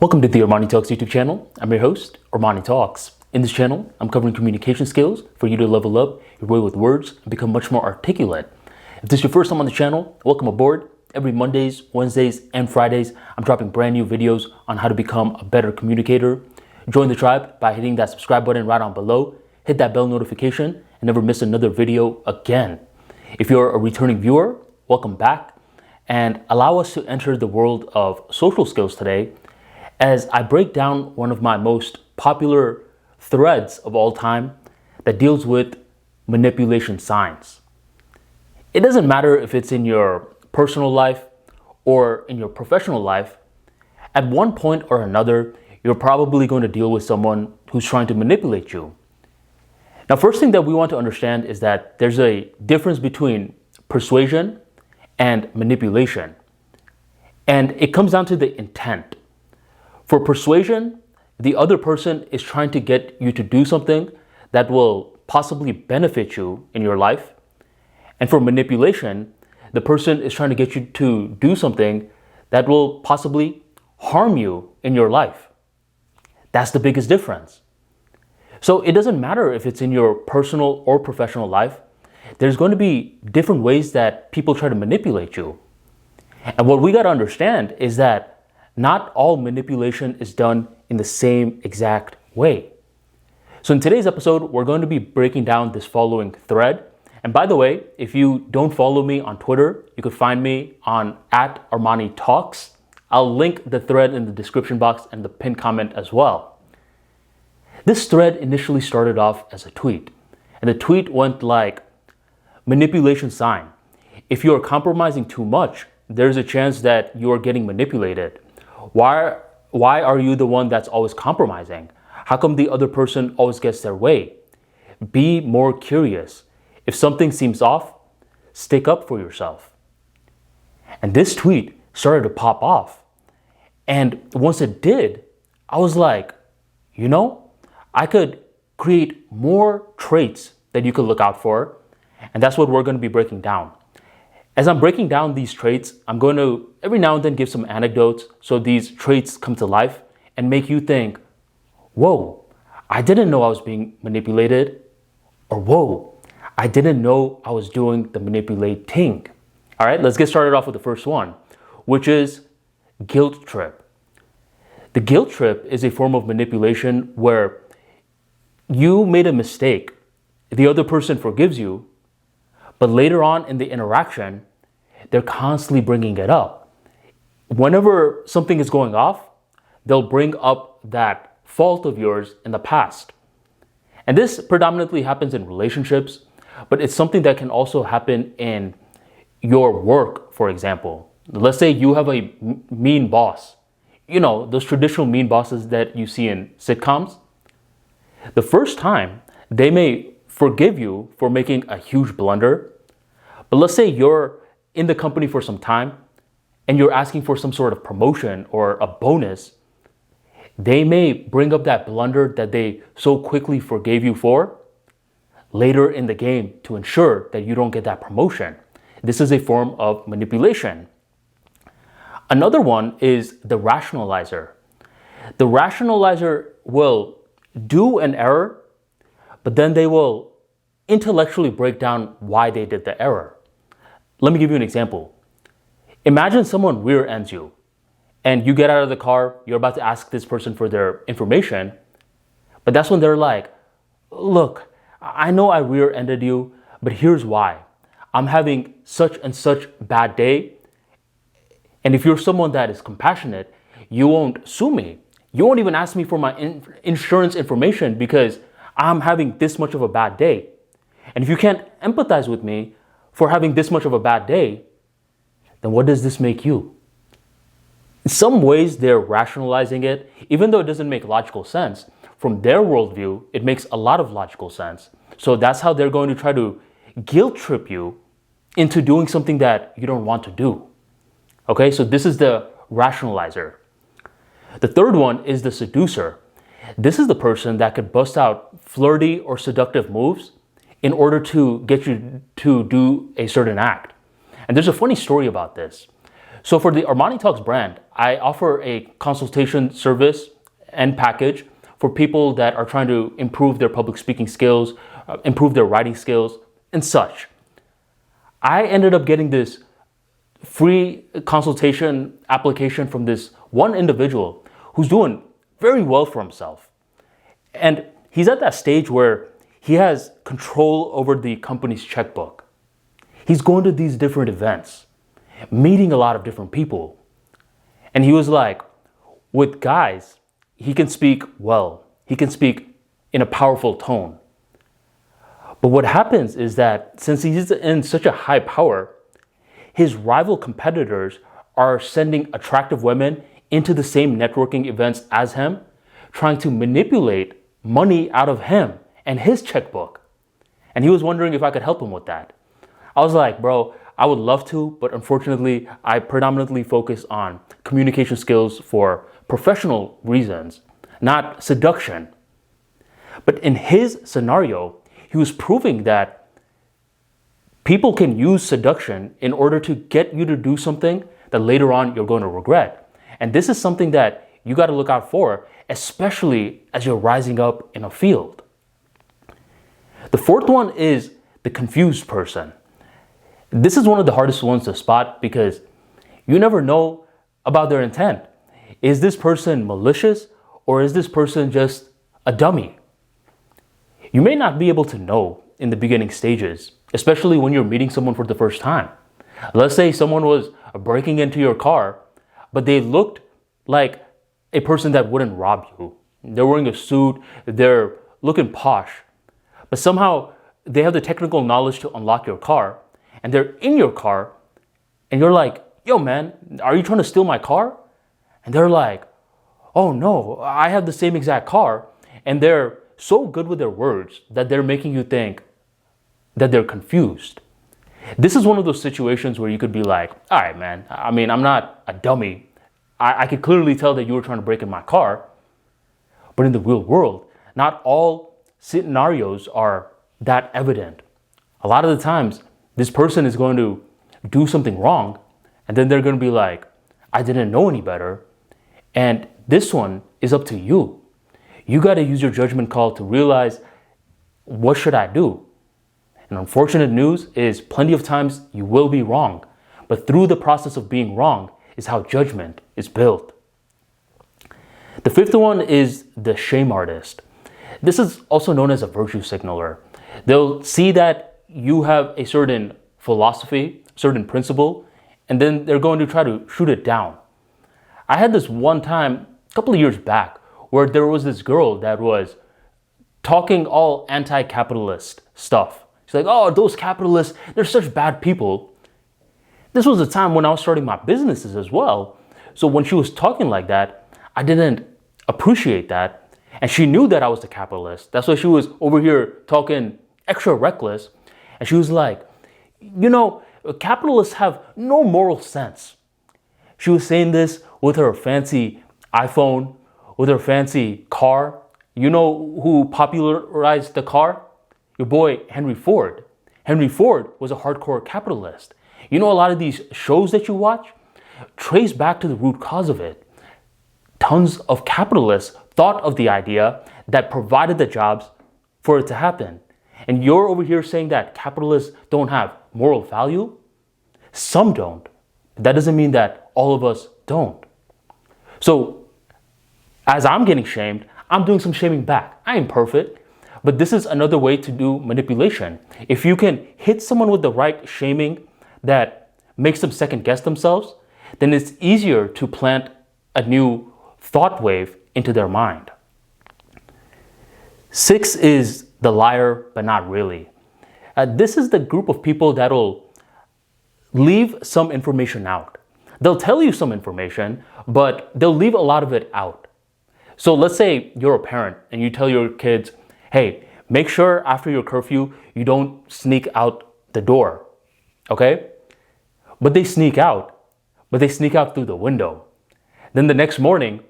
Welcome to the ARMANITALKS YouTube channel. I'm your host, ARMANITALKS. In this channel, I'm covering communication skills for you to level up your way with words and become much more articulate. If this is your first time on the channel, welcome aboard. Every Mondays, Wednesdays, and Fridays, I'm dropping brand new videos on how to become a better communicator. Join the tribe by hitting that subscribe button right on below. Hit that bell notification and never miss another video again. If you're a returning viewer, welcome back. And allow us to enter the world of social skills today as I break down one of my most popular threads of all time that deals with manipulation signs. It doesn't matter if it's in your personal life or in your professional life. At one point or another, you're probably going to deal with someone who's trying to manipulate you. Now, first thing that we want to understand is that there's a difference between persuasion and manipulation. And it comes down to the intent. For persuasion, the other person is trying to get you to do something that will possibly benefit you in your life. And for manipulation, the person is trying to get you to do something that will possibly harm you in your life. That's the biggest difference. So it doesn't matter if it's in your personal or professional life. There's going to be different ways that people try to manipulate you. And what we got to understand is that not all manipulation is done in the same exact way. So in today's episode, we're going to be breaking down this following thread. And by the way, if you don't follow me on Twitter, you could find me on @ArmaniTalks. I'll link the thread in the description box and the pinned comment as well. This thread initially started off as a tweet. And the tweet went like, manipulation sign. If you're compromising too much, there's a chance that you're getting manipulated. Why are you the one that's always compromising? How come the other person always gets their way? Be more curious. If something seems off, stick up for yourself. And this tweet started to pop off. And once it did, I was like, I could create more traits that you could look out for. And that's what we're going to be breaking down. As I'm breaking down these traits, I'm going to every now and then give some anecdotes so these traits come to life and make you think, whoa, I didn't know I was being manipulated. Or whoa, I didn't know I was doing the manipulating. All right, let's get started off with the first one, which is guilt trip. The guilt trip is a form of manipulation where you made a mistake. The other person forgives you. But later on in the interaction, they're constantly bringing it up. Whenever something is going off, they'll bring up that fault of yours in the past. And this predominantly happens in relationships, but it's something that can also happen in your work, for example. Let's say you have a mean boss. Those traditional mean bosses that you see in sitcoms. The first time, they may forgive you for making a huge blunder. But let's say you're in the company for some time and you're asking for some sort of promotion or a bonus. They may bring up that blunder that they so quickly forgave you for later in the game to ensure that you don't get that promotion. This is a form of manipulation. Another one is the rationalizer. The rationalizer will do an error, but then they will intellectually break down why they did the error. Let me give you an example. Imagine someone rear ends you and you get out of the car, you're about to ask this person for their information, but that's when they're like, look, I know I rear ended you, but here's why. I'm having such and such bad day. And if you're someone that is compassionate, you won't sue me. You won't even ask me for my insurance information because I'm having this much of a bad day. And if you can't empathize with me for having this much of a bad day, then what does this make you? In some ways, they're rationalizing it, even though it doesn't make logical sense. From their worldview, it makes a lot of logical sense. So that's how they're going to try to guilt trip you into doing something that you don't want to do. Okay, so this is the rationalizer. The third one is the seducer. This is the person that could bust out flirty or seductive moves in order to get you to do a certain act. And there's a funny story about this. So for the Armani Talks brand, I offer a consultation service and package for people that are trying to improve their public speaking skills, improve their writing skills, and such. I ended up getting this free consultation application from this one individual who's doing very well for himself. And he's at that stage where he has control over the company's checkbook. He's going to these different events, meeting a lot of different people. And he was like, with guys, he can speak well. He can speak in a powerful tone. But what happens is that since he's in such a high power, his rival competitors are sending attractive women into the same networking events as him, trying to manipulate money out of him and his checkbook. And he was wondering if I could help him with that. I was like, bro, I would love to, but unfortunately, I predominantly focus on communication skills for professional reasons, not seduction. But in his scenario, he was proving that people can use seduction in order to get you to do something that later on you're going to regret. And this is something that you got to look out for, especially as you're rising up in a field. The fourth one is the confused person. This is one of the hardest ones to spot because you never know about their intent. Is this person malicious or is this person just a dummy? You may not be able to know in the beginning stages, especially when you're meeting someone for the first time. Let's say someone was breaking into your car, but they looked like a person that wouldn't rob you. They're wearing a suit, they're looking posh, but somehow they have the technical knowledge to unlock your car, and they're in your car, and you're like, yo man, are you trying to steal my car? And they're like, oh no, I have the same exact car. And they're so good with their words that they're making you think that they're confused. This is one of those situations where you could be like, all right, man, I mean, I'm not a dummy. I could clearly tell that you were trying to break in my car. But in the real world, not all scenarios are that evident. A lot of the times, this person is going to do something wrong, and then they're going to be like, I didn't know any better. And this one is up to you. You got to use your judgment call to realize, what should I do? And unfortunate news is plenty of times you will be wrong. But through the process of being wrong is how judgment is built. The fifth one is the shame artist. This is also known as a virtue signaler. They'll see that you have a certain philosophy, certain principle, and then they're going to try to shoot it down. I had this one time, a couple of years back, where there was this girl that was talking all anti-capitalist stuff. She's like, oh, those capitalists, they're such bad people. This was a time when I was starting my businesses as well. So when she was talking like that, I didn't appreciate that. And she knew that I was the capitalist. That's why she was over here talking extra reckless. And she was like, you know, capitalists have no moral sense. She was saying this with her fancy iPhone, with her fancy car. You know who popularized the car? Your boy, Henry Ford. Henry Ford was a hardcore capitalist. You know, a lot of these shows that you watch trace back to the root cause of it. Tons of capitalists thought of the idea that provided the jobs for it to happen. And you're over here saying that capitalists don't have moral value? Some don't. That doesn't mean that all of us don't. So, as I'm getting shamed, I'm doing some shaming back. I ain't perfect, but this is another way to do manipulation. If you can hit someone with the right shaming that makes them second guess themselves, then it's easier to plant a new thought wave into their mind. 6 is the liar, but not really. This is the group of people that'll leave some information out. They'll tell you some information, but they'll leave a lot of it out. So let's say you're a parent and you tell your kids, hey, make sure after your curfew, you don't sneak out the door, okay? But they sneak out through the window. Then the next morning,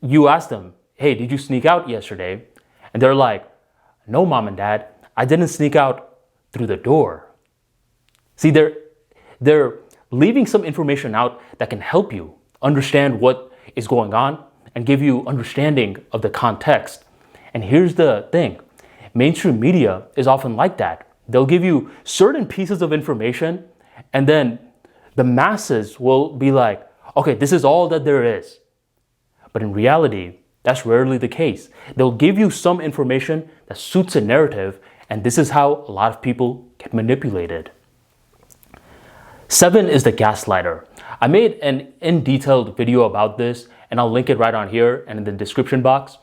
you ask them, hey, did you sneak out yesterday? And they're like, no, mom and dad, I didn't sneak out through the door. See, they're leaving some information out that can help you understand what is going on and give you understanding of the context. And here's the thing. Mainstream media is often like that. They'll give you certain pieces of information and then the masses will be like, okay, this is all that there is. But in reality, that's rarely the case. They'll give you some information that suits a narrative, and this is how a lot of people get manipulated. 7 is the gaslighter. I made an in-detailed video about this, and I'll link it right on here and in the description box.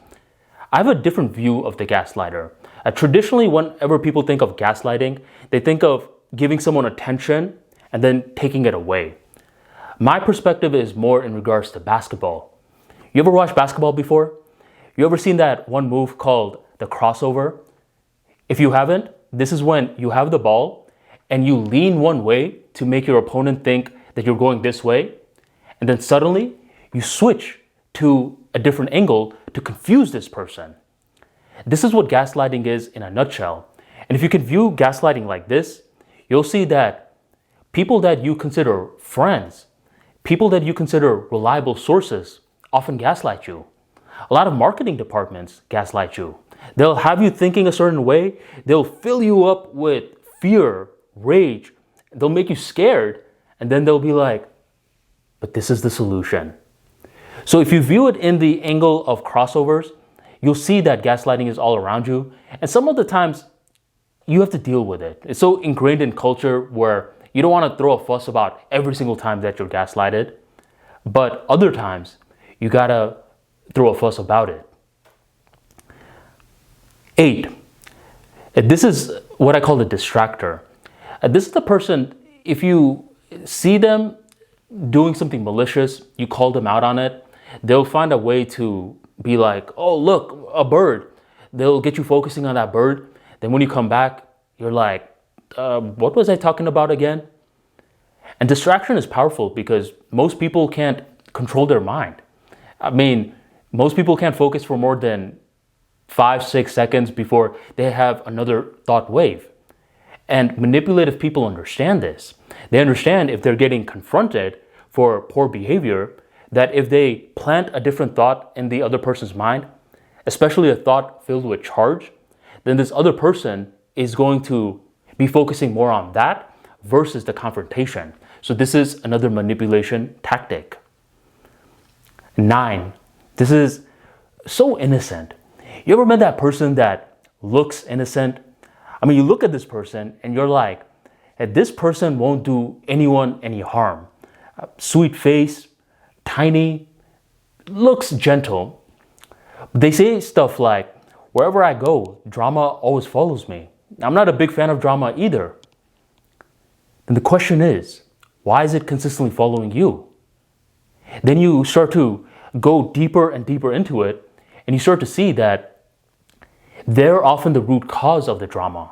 I have a different view of the gaslighter. Traditionally, whenever people think of gaslighting, they think of giving someone attention and then taking it away. My perspective is more in regards to basketball. You ever watched basketball before? You ever seen that one move called the crossover? If you haven't, this is when you have the ball and you lean one way to make your opponent think that you're going this way, and then suddenly you switch to a different angle to confuse this person. This is what gaslighting is in a nutshell. And if you can view gaslighting like this, you'll see that people that you consider friends, people that you consider reliable sources, often gaslight you. A lot of marketing departments gaslight you. They'll have you thinking a certain way. They'll fill you up with fear, rage. They'll make you scared. And then they'll be like, but this is the solution. So if you view it in the angle of crossovers, you'll see that gaslighting is all around you. And some of the times you have to deal with it. It's so ingrained in culture where you don't want to throw a fuss about every single time that you're gaslighted. But other times, you gotta throw a fuss about it. 8. This is what I call the distractor. This is the person, if you see them doing something malicious, you call them out on it, they'll find a way to be like, oh, look, a bird. They'll get you focusing on that bird. Then when you come back, you're like, what was I talking about again? And distraction is powerful because most people can't control their mind. I mean, most people can't focus for more than 5-6 seconds before they have another thought wave. And manipulative people understand this. They understand if they're getting confronted for poor behavior, that if they plant a different thought in the other person's mind, especially a thought filled with charge, then this other person is going to be focusing more on that versus the confrontation. So this is another manipulation tactic. 9. This is so innocent. You ever met that person that looks innocent? I mean, you look at this person and you're like, hey, this person won't do anyone any harm. Sweet face, tiny, looks gentle. They say stuff like, wherever I go, drama always follows me. I'm not a big fan of drama either. Then the question is, why is it consistently following you? Then you start to go deeper and deeper into it, and you start to see that they're often the root cause of the drama.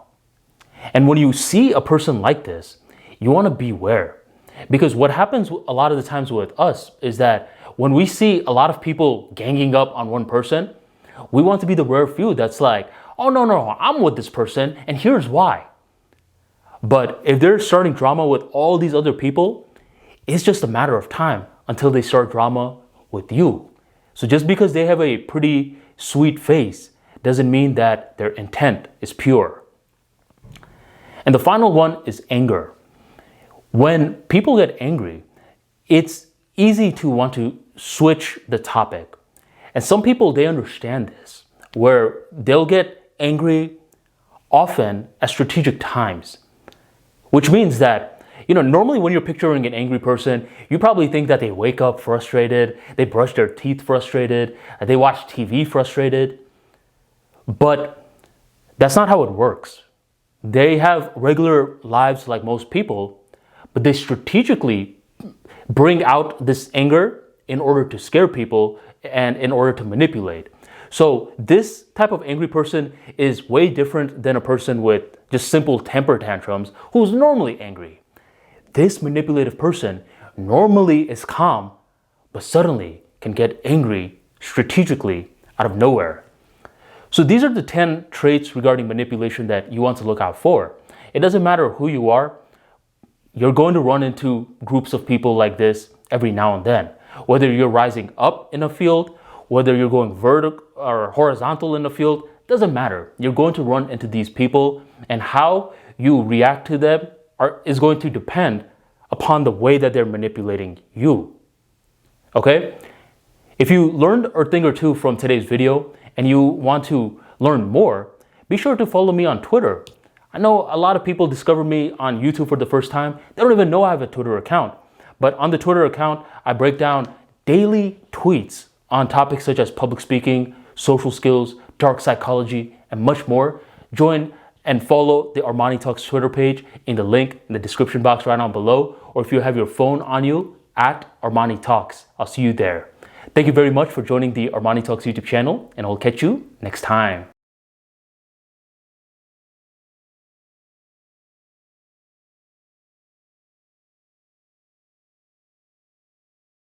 And when you see a person like this, you want to beware. Because what happens a lot of the times with us is that when we see a lot of people ganging up on one person, we want to be the rare few that's like, oh, no, I'm with this person, and here's why. But if they're starting drama with all these other people, it's just a matter of time until they start drama with you. So just because they have a pretty sweet face doesn't mean that their intent is pure. And the final one is anger. When people get angry, it's easy to want to switch the topic. And some people, they understand this, where they'll get angry often at strategic times, which means that, normally when you're picturing an angry person, you probably think that they wake up frustrated, they brush their teeth frustrated, they watch TV frustrated. But that's not how it works. They have regular lives like most people, but they strategically bring out this anger in order to scare people and in order to manipulate. So this type of angry person is way different than a person with just simple temper tantrums who's normally angry. This manipulative person normally is calm, but suddenly can get angry strategically out of nowhere. So these are the 10 traits regarding manipulation that you want to look out for. It doesn't matter who you are. you're going to run into groups of people like this every now and then. Whether you're rising up in a field, whether you're going vertical or horizontal in a field, doesn't matter. You're going to run into these people, and how you react to them is going to depend upon the way that they're manipulating you. Okay? If you learned a thing or two from today's video and you want to learn more, be sure to follow me on Twitter. I know a lot of people discover me on YouTube for the first time. They don't even know I have a Twitter account. But on the Twitter account, I break down daily tweets on topics such as public speaking, social skills, dark psychology, and much more. Join and follow the Armani Talks Twitter page in the link in the description box right down below. Or if you have your phone on you, at Armani Talks. I'll see you there. Thank you very much for joining the Armani Talks YouTube channel, and I'll catch you next time.